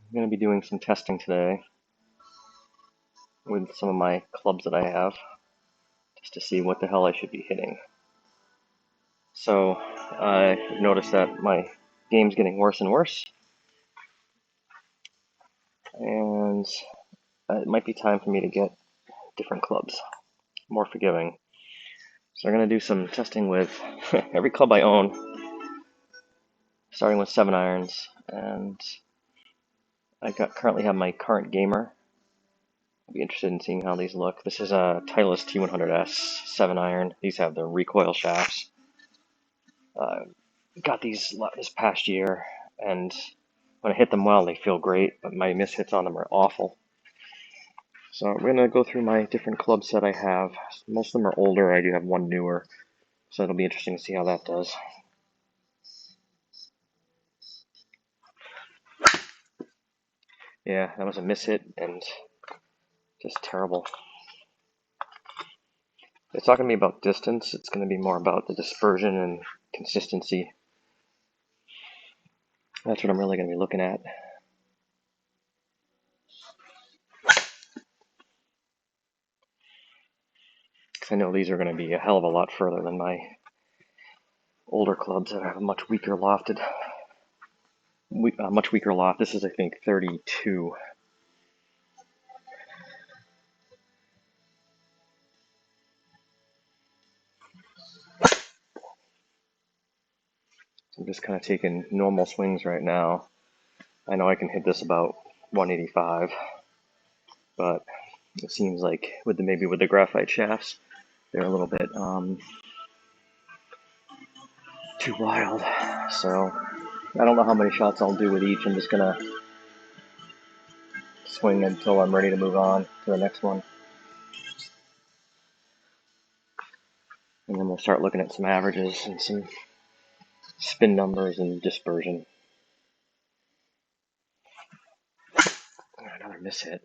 I'm going to be doing some testing today with some of my clubs that I have, just to see what the hell I should be hitting. So I've noticed that my game's getting worse and worse, and it might be time for me to get different clubs, more forgiving. So I'm going to do some testing with every club I own, starting with 7-irons, and currently have my current gamer. I'll be interested in seeing how these look. This is a Titleist T100S 7-iron. These have the recoil shafts. Got these this past year, and when I hit them well, they feel great, but my mishits on them are awful. So we're going to go through my different clubs that I have. Most of them are older. I do have one newer, so it'll be interesting to see how that does. Yeah, that was a mishit and just terrible. It's not going to be about distance. It's going to be more about the dispersion and consistency. That's what I'm really going to be looking at. Because I know these are going to be a hell of a lot further than my older clubs that have a much weaker lofted, much weaker loft. This is, I think, 32. So I'm just kind of taking normal swings right now. I know I can hit this about 185, but it seems like maybe with the graphite shafts, they're a little bit too wild. So I don't know how many shots I'll do with each. I'm just gonna swing until I'm ready to move on to the next one. And then we'll start looking at some averages and some spin numbers and dispersion. Another mishit.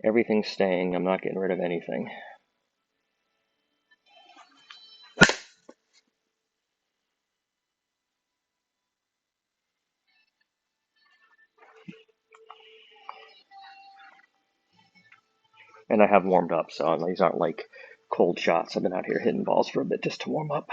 Everything's staying. I'm not getting rid of anything. And I have warmed up, so these aren't like cold shots. I've been out here hitting balls for a bit just to warm up.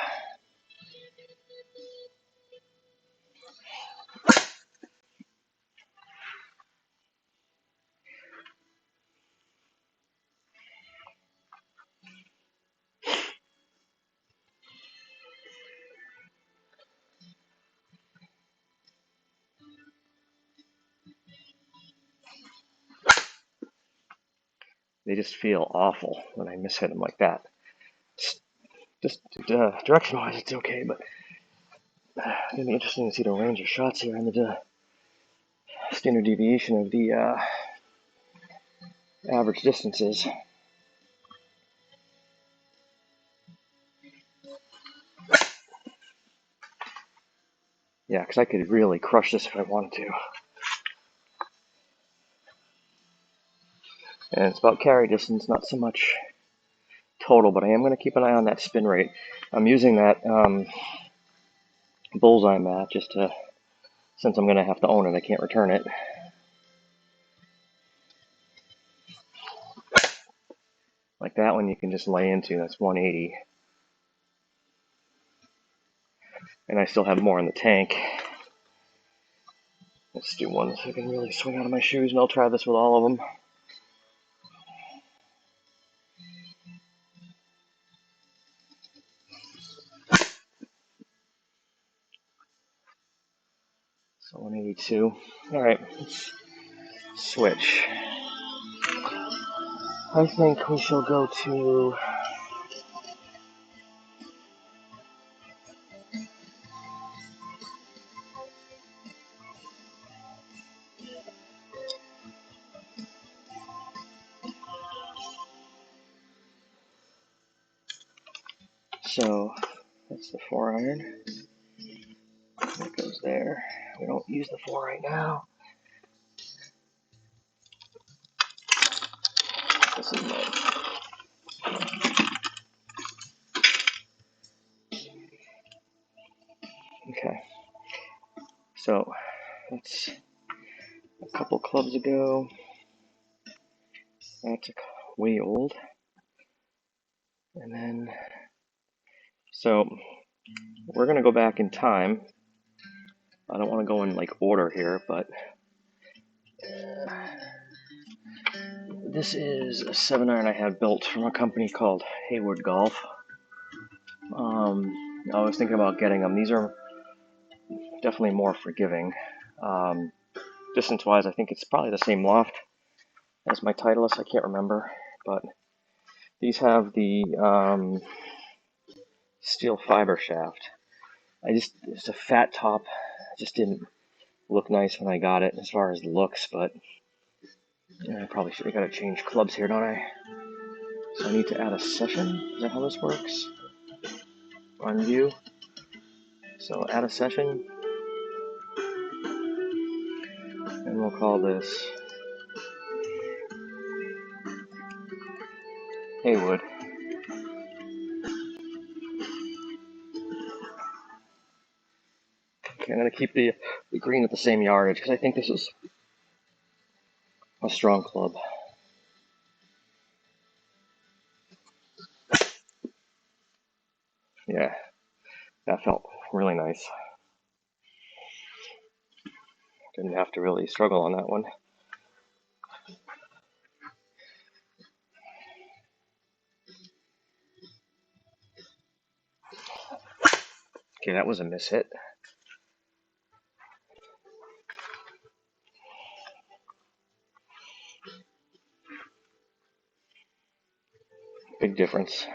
They just feel awful when I mishit them like that. Just direction-wise, it's okay, but it's gonna be interesting to see the range of shots here and the standard deviation of the average distances. Yeah, because I could really crush this if I wanted to. And it's about carry distance, not so much total, but I am going to keep an eye on that spin rate. I'm using that bullseye mat just to, since I'm going to have to own it, I can't return it. Like that one you can just lay into, that's 180. And I still have more in the tank. Let's do one so I can really swing out of my shoes, and I'll try this with all of them. So 182. All right, let's switch. I think we shall go to so that's the 4-iron. That goes there. We don't use the 4 right now. This is my So that's a couple clubs ago. That's way old. And then, so we're going to go back in time. I don't want to go in like order here, but this is a 7-iron I had built from a company called Haywood Golf. I was thinking about getting them. These are definitely more forgiving. Distance-wise, I think it's probably the same loft as my Titleist. I can't remember, but these have the steel fiber shaft. It's a fat top. It just didn't look nice when I got it as far as looks, but I probably should have got to change clubs here, don't I? So I need to add a session. Is that how this works? On view. So add a session, and we'll call this Haywood. Okay, I'm going to keep the green at the same yardage because I think this is a strong club. Yeah, that felt really nice. Didn't have to really struggle on that one. Okay, that was a mishit. Big difference.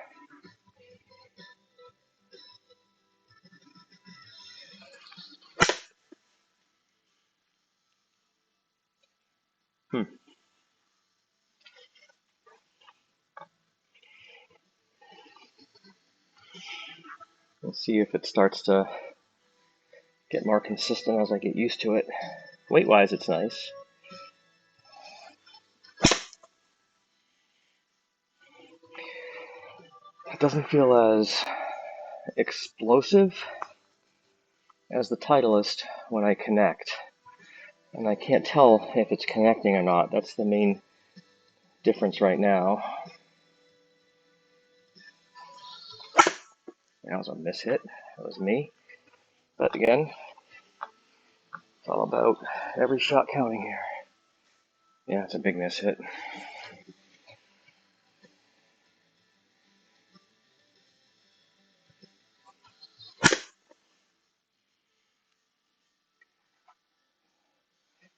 Let's see if it starts to get more consistent as I get used to it. Weight-wise, it's nice. It doesn't feel as explosive as the Titleist when I connect. And I can't tell if it's connecting or not. That's the main difference right now. That was a mishit. That was me. But again, it's all about every shot counting here. Yeah, it's a big mishit.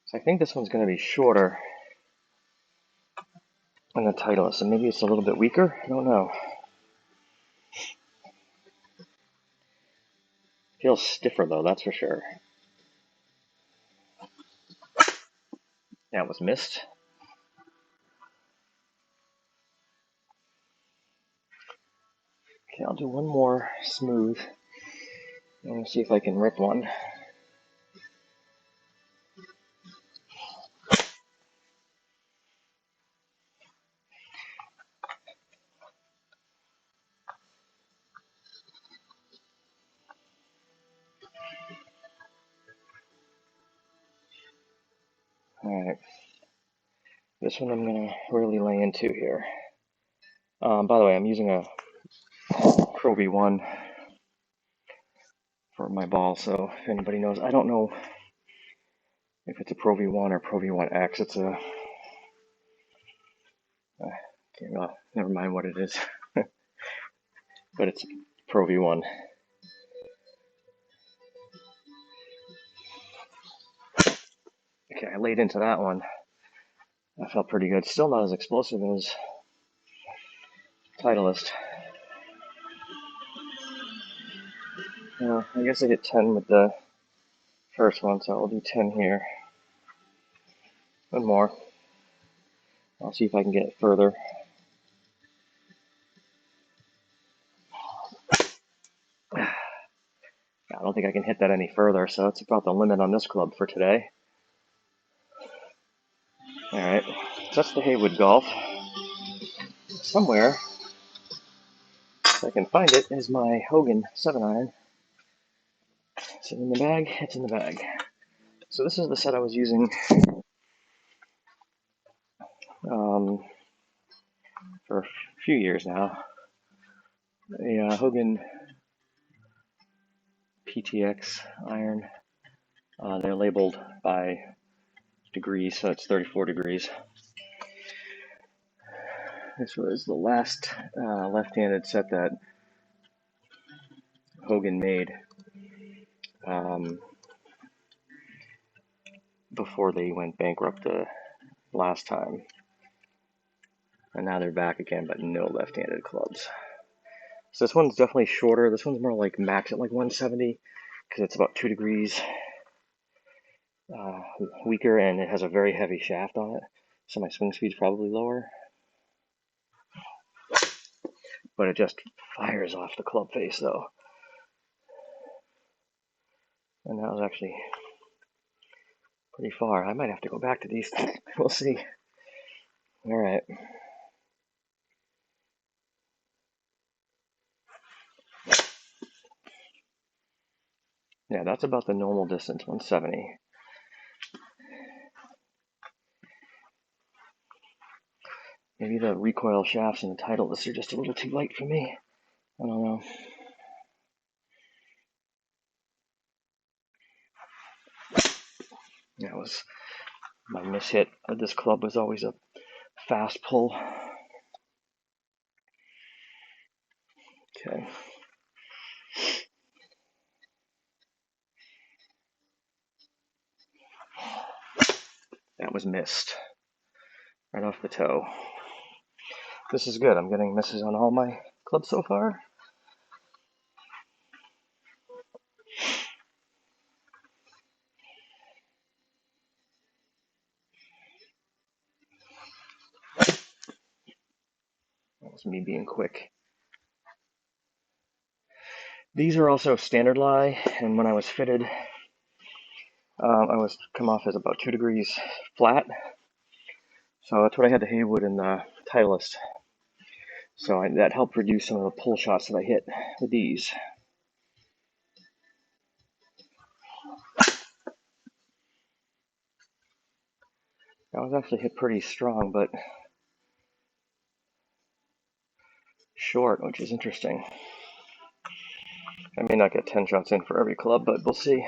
So I think this one's going to be shorter than the Titleist, so maybe it's a little bit weaker. I don't know. Feels stiffer though, that's for sure. That was missed. Okay, I'll do one more smooth. I'm going to see if I can rip one. Alright. This one I'm going to really lay into here. By the way, I'm using a Pro V1 for my ball, so if anybody knows, I don't know if it's a Pro V1 or Pro V1X. It's a... never mind what it is. But it's Pro V1. Okay, I laid into that one. That felt pretty good. Still not as explosive as Titleist. I guess I hit 10 with the first one, so I'll do 10 here. One more. I'll see if I can get it further. I don't think I can hit that any further, so it's about the limit on this club for today. Alright, so that's the Haywood Golf. Somewhere, if I can find it, is my Hogan 7-iron. Is it in the bag? It's in the bag. So this is the set I was using for a few years now. A Hogan PTX iron. They're labeled by degrees, so it's 34 degrees. This was the last left-handed set that Hogan made before they went bankrupt the last time. And now they're back again, but no left-handed clubs. So this one's definitely shorter. This one's more like max at like 170 because it's about 2 degrees weaker, and it has a very heavy shaft on it. So my swing speed's probably lower. But it just fires off the club face though. And that was actually pretty far. I might have to go back to these. We'll see. All right. Yeah, that's about the normal distance, 170. Maybe the recoil shafts and the Titleist are just a little too light for me. I don't know. That was my miss hit of this club was always a fast pull. Okay. That was missed. Right off the toe. This is good. I'm getting misses on all my clubs so far. That was me being quick. These are also standard lie, and when I was fitted, I was come off as about 2 degrees flat. So that's what I had the Haywood and the Titleist. So that helped reduce some of the pull shots that I hit with these. That was actually hit pretty strong, but short, which is interesting. I may not get 10 shots in for every club, but we'll see.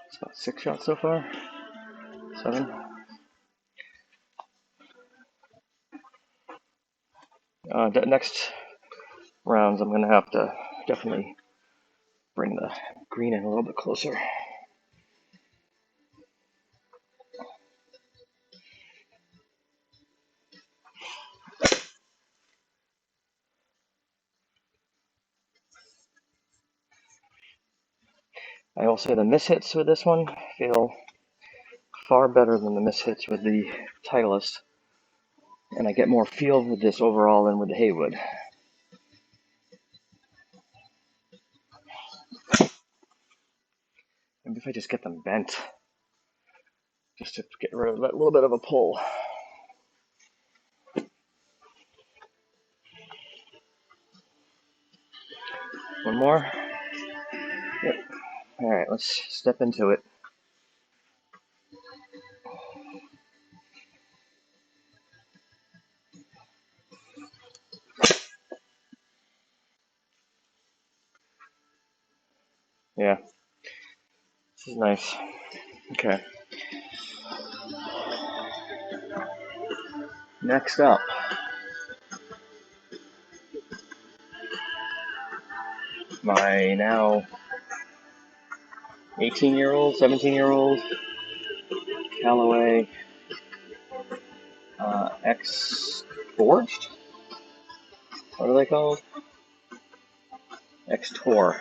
It's about 6 shots so far. 7. Next rounds, I'm going to have to definitely bring the green in a little bit closer. I will say the miss hits with this one feel far better than the miss hits with the Titleist, and I get more feel with this overall than with the Haywood. Maybe if I just get them bent, just to get rid of that little bit of a pull. One more. Yep. All right, let's step into it. Yeah, this is nice. Okay. Next up, my now 18-year-old, 17-year-old Callaway X Forged. What are they called? X Tour.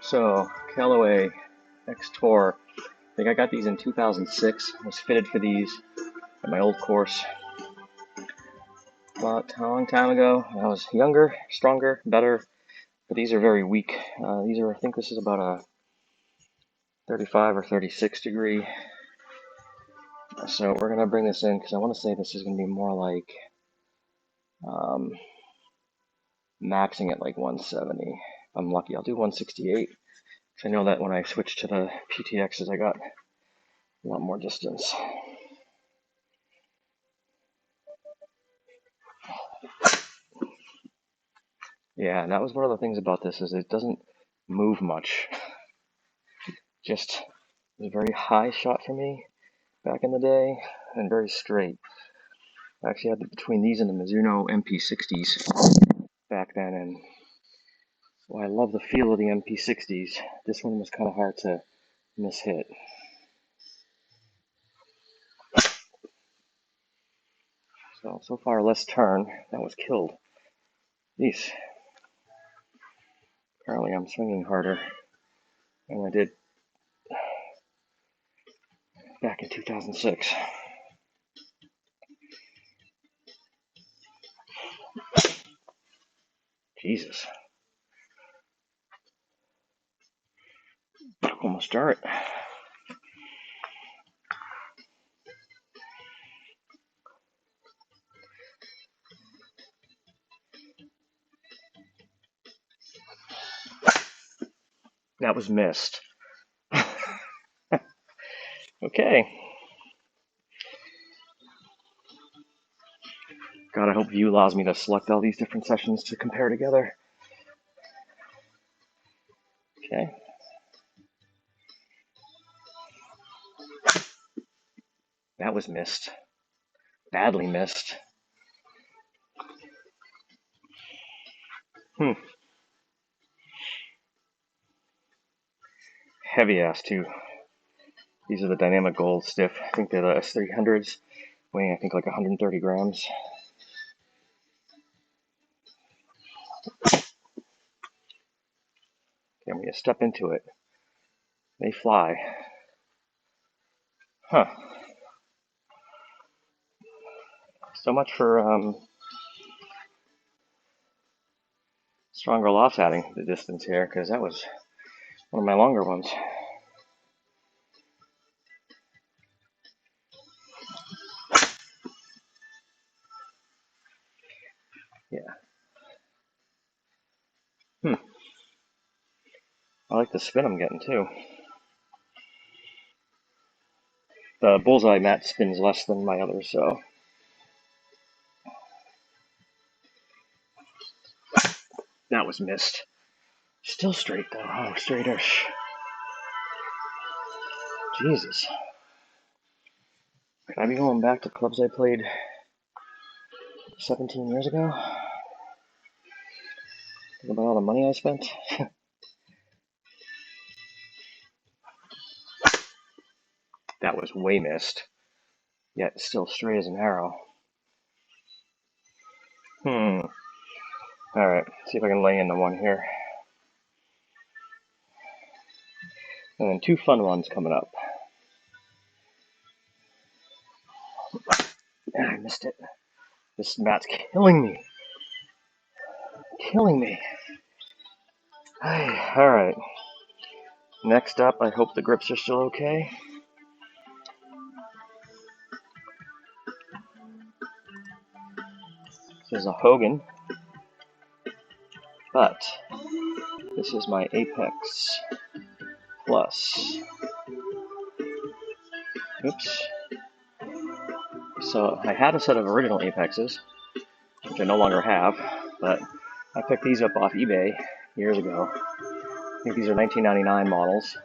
So Callaway X Tour. I think I got these in 2006. I was fitted for these at my old course a long time ago. I was younger, stronger, better, but these are very weak. I think this is about a 35 or 36 degree. So we're going to bring this in because I want to say this is going to be more like maxing at like 170. If I'm lucky, I'll do 168. I know that when I switched to the PTXs, I got a lot more distance. Yeah, and that was one of the things about this is it doesn't move much. Just it was a very high shot for me back in the day and very straight. I actually had between these and the Mizuno MP60s back then, and well, I love the feel of the MP60s. This one was kind of hard to miss hit. So far less turn. That was killed. Jeez. Apparently I'm swinging harder than I did back in 2006. Jesus. Almost start. That was missed. Okay. God, I hope View allows me to select all these different sessions to compare together. Okay. That was missed. Badly missed. Heavy ass too. These are the Dynamic Gold Stiff. I think they're the S300s, weighing I think like 130 grams. Okay, when you step into it, they fly. Huh. So much for stronger lofts adding the distance here, because that was one of my longer ones. Yeah. I like the spin I'm getting too. The bullseye mat spins less than my others, so. That was missed. Still straight though. Oh, straightish. Jesus. Could I be going back to clubs I played 17 years ago? Think about all the money I spent? That was way missed. Yet still straight as an arrow. Alright, see if I can lay in the one here. And then two fun ones coming up. I missed it. This mat's killing me. Killing me. Alright. Next up, I hope the grips are still okay. This is a Hogan, but this is my Apex Plus. Oops. So I had a set of original Apexes, which I no longer have, but I picked these up off eBay years ago. I think these are 1999 models,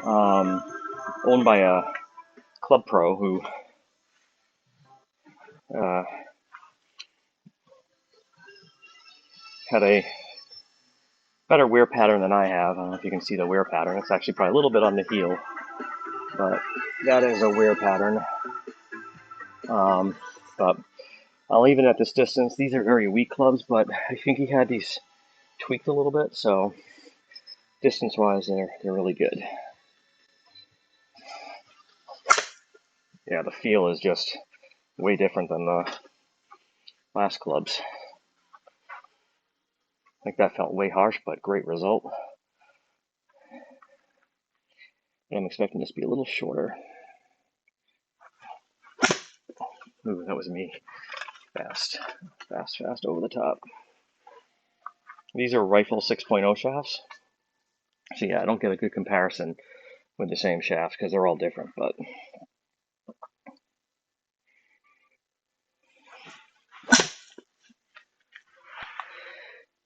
owned by a Club Pro who had a better wear pattern than I have. I don't know if you can see the wear pattern. It's actually probably a little bit on the heel, but that is a wear pattern. But I'll even at this distance. These are very weak clubs, but I think he had these tweaked a little bit, so distance-wise, they're really good. Yeah, the feel is just way different than the last clubs. I think that felt way harsh, but great result. And I'm expecting this to be a little shorter. Ooh, that was me. Fast, fast, fast over the top. These are Rifle 6.0 shafts. So yeah, I don't get a good comparison with the same shafts because they're all different, but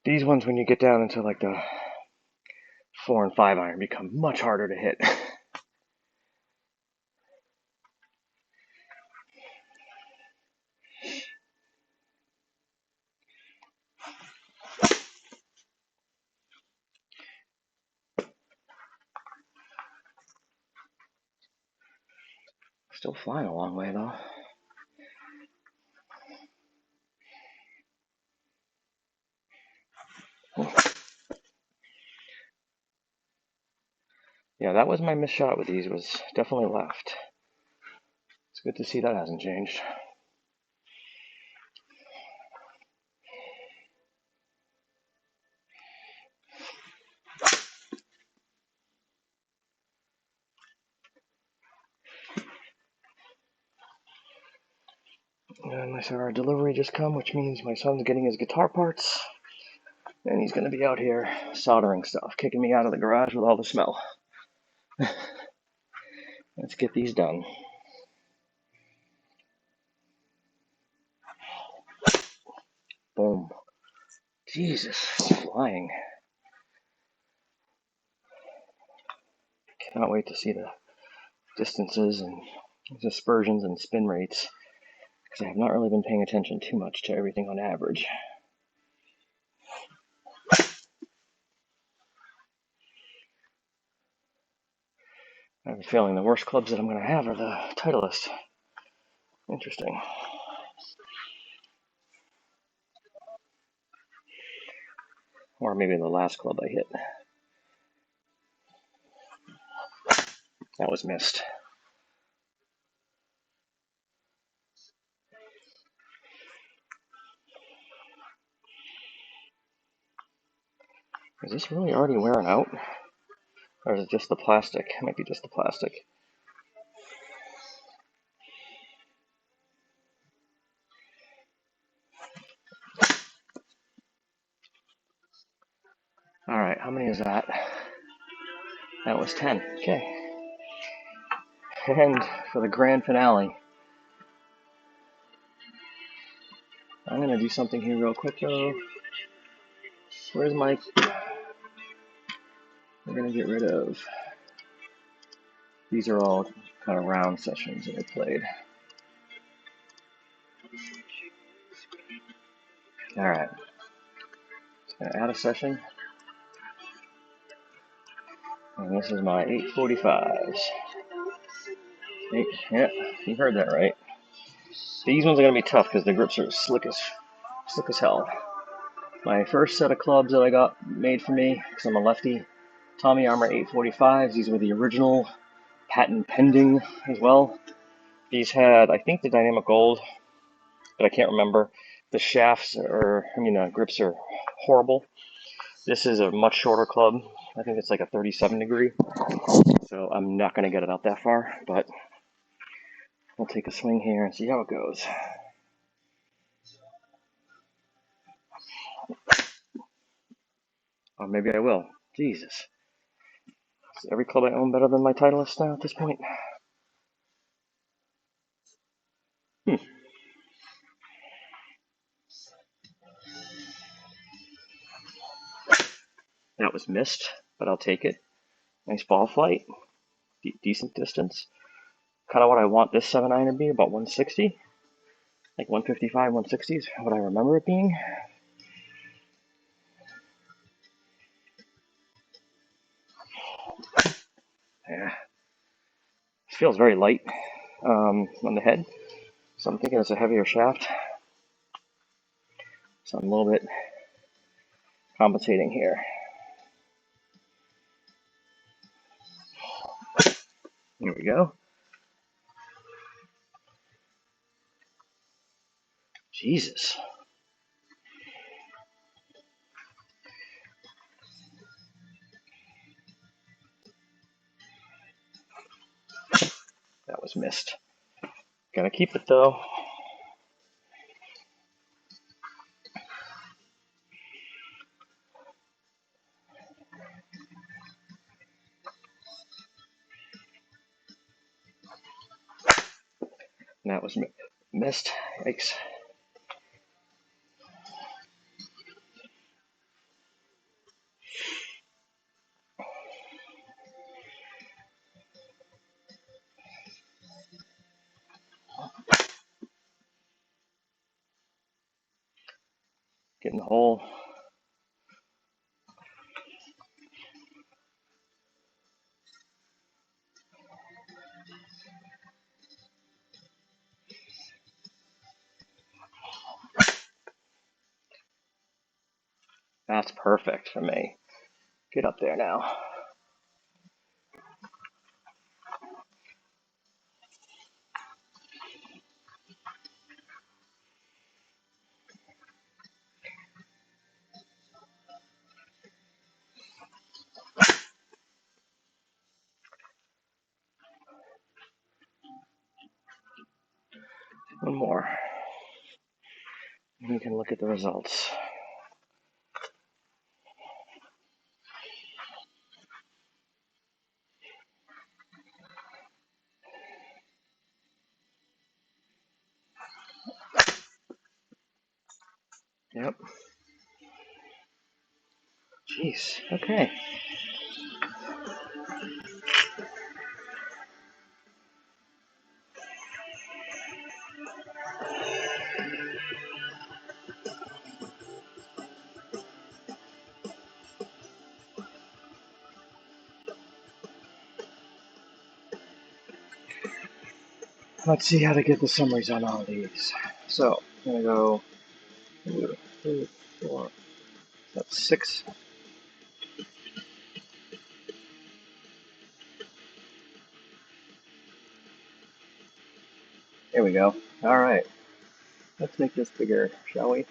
these ones, when you get down into like the 4 and 5 iron, become much harder to hit. Still flying a long way though. Yeah, that was my missed shot with these, was definitely left. It's good to see that hasn't changed. And I saw our delivery just come, which means my son's getting his guitar parts. And he's going to be out here soldering stuff, kicking me out of the garage with all the smell. Let's get these done. Boom. Jesus, flying. Cannot wait to see the distances and dispersions and spin rates, because I have not really been paying attention too much to everything on average. I have a feeling the worst clubs that I'm going to have are the Titleist. Interesting. Or maybe the last club I hit. That was missed. Is this really already wearing out? Or is it just the plastic? It might be just the plastic. Alright, how many is that? That was 10. Okay. And for the grand finale, I'm going to do something here real quick though. Where's my... We're going to get rid of... These are all kind of round sessions that I played. Alright. Going to add a session. And this is my 845s. Yeah, you heard that right. These ones are going to be tough because the grips are slick as hell. My first set of clubs that I got made for me, because I'm a lefty, Tommy Armour 845s. These were the original, patent pending as well. These had, I think, the dynamic gold, but I can't remember. The shafts grips are horrible. This is a much shorter club. I think it's like a 37 degree. So I'm not going to get it out that far, but we'll take a swing here and see how it goes. Or maybe I will. Jesus. Is every club I own better than my Titleist now at this point? That was missed, but I'll take it. Nice ball flight. Decent distance. Kind of what I want this 7-iron to be, about 160. Like 155, 160 is what I remember it being. Yeah. This feels very light on the head. So I'm thinking it's a heavier shaft. So I'm a little bit compensating here. Here we go. Jesus. missed. Gonna keep it though. And that was missed. Yikes. Get in the hole. That's perfect for me. Get up there now. One more. And we can look at the results. Yep. Jeez. Okay. Let's see how to get the summaries on all these. So, I'm gonna go 2, 3, 4. That's 6. There we go. All right. Let's make this bigger, shall we?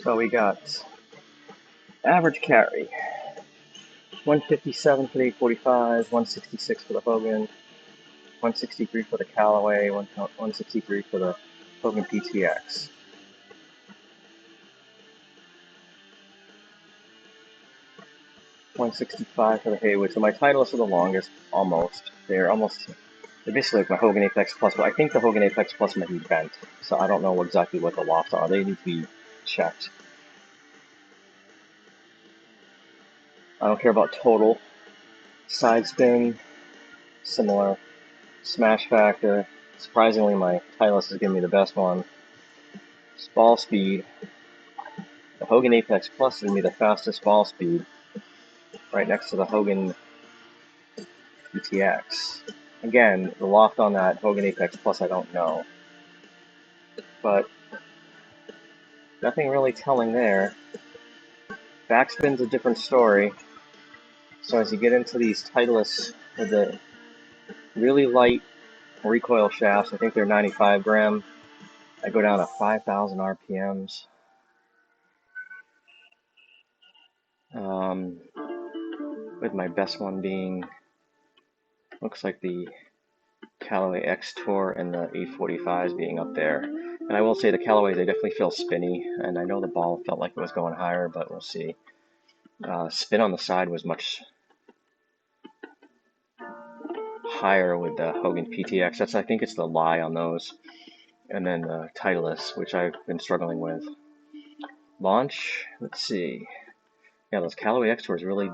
So we got average carry, 157 for the 845s, 166 for the Hogan, 163 for the Callaway, 163 for the Hogan PTX. $165 for the Haywood. So my Titleists are the longest, almost. They're basically like my Hogan Apex Plus, but I think the Hogan Apex Plus might be bent. So I don't know exactly what the lofts are. They need to be checked. I don't care about total. Side spin, similar. Smash factor. Surprisingly, my Titleist is giving me the best one. Ball speed. The Hogan Apex Plus is giving me the fastest ball speed, right next to the Hogan PTX. Again, the loft on that Hogan Apex Plus I don't know, but nothing really telling there. Backspin's a different story. So as you get into these Titleists with the really light recoil shafts, I think they're 95 gram, I go down to 5,000 RPMs. With my best one being, looks like the Callaway X Tour and the 845s being up there. And I will say the Callaways, they definitely feel spinny, and I know the ball felt like it was going higher, but we'll see. Spin on the side was much higher with the Hogan PTX. I think it's the lie on those. And then the Titleist, which I've been struggling with. Launch, let's see. Yeah, those Callaway X Tours really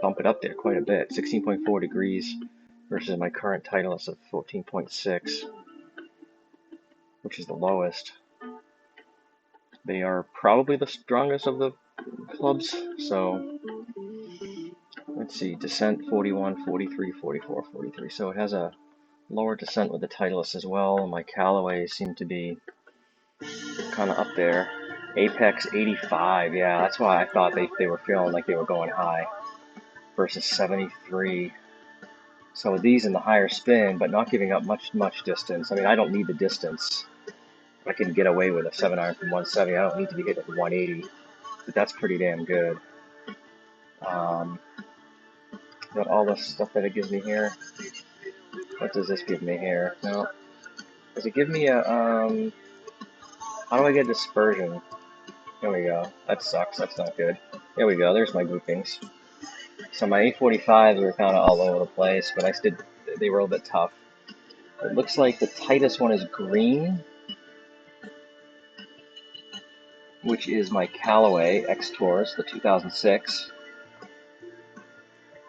bump it up there quite a bit. 16.4 degrees versus my current Titleist of 14.6, which is the lowest. They are probably the strongest of the clubs, so let's see, descent 41, 43, 44, 43. So it has a lower descent with the Titleist as well. My Callaways seem to be kind of up there. Apex 85, yeah, that's why I thought they were feeling like they were going high. Versus 73. So with these in the higher spin, but not giving up much distance. I mean, I don't need the distance. I can get away with a 7-iron from 170. I don't need to be hitting at 180, but that's pretty damn good. Got all the stuff that it gives me here. What does this give me here? No. Does it give me a, how do I get dispersion? There we go. That sucks. That's not good. There we go. There's my groupings. So my 845s were kind of all over the place, but they were a little bit tough. It looks like the tightest one is green, which is my Callaway X-Tours, the 2006.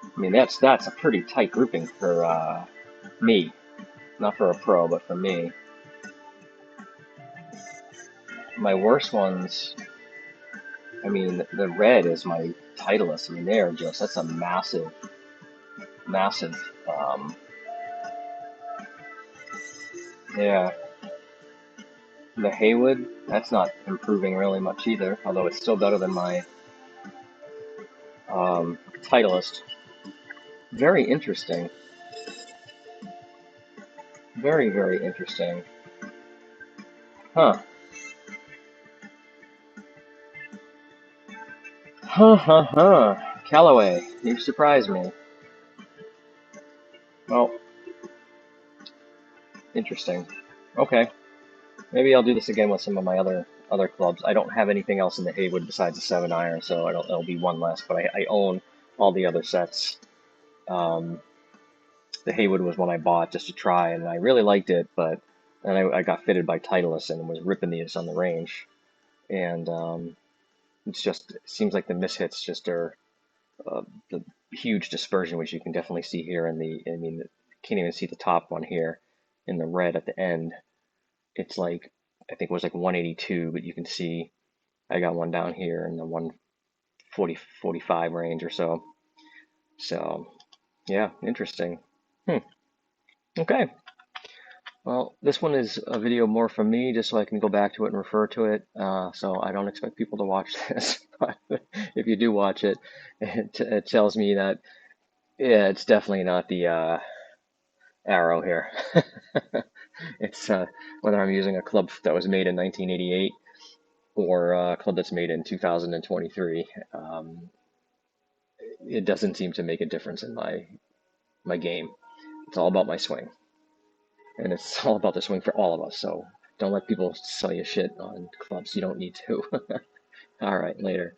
I mean, that's a pretty tight grouping for me. Not for a pro, but for me. My worst ones, I mean, the red is my Titleist. I mean, that's a massive, yeah. The Haywood, that's not improving really much either, although it's still better than my Titleist. Very interesting. Very, very interesting. Huh. Huh. Callaway, you surprised me. Well, interesting. Okay. Maybe I'll do this again with some of my other clubs. I don't have anything else in the Haywood besides the 7-iron, so it'll be one less. But I own all the other sets. The Haywood was one I bought just to try, and I really liked it, but then I got fitted by Titleist and was ripping these on the range. And it seems like the mishits just are the huge dispersion, which you can definitely see here I mean, can't even see the top one here in the red at the end. It's like, I think it was like 182, but you can see I got one down here in the 140, 45 range or so. So, yeah, interesting. Okay. Well, this one is a video more from me, just so I can go back to it and refer to it. So I don't expect people to watch this, but if you do watch it, it tells me that, yeah, it's definitely not the arrow here. It's whether I'm using a club that was made in 1988 or a club that's made in 2023. It doesn't seem to make a difference in my game. It's all about my swing, and it's all about the swing for all of us. So don't let people sell you shit on clubs you don't need to. All right, later.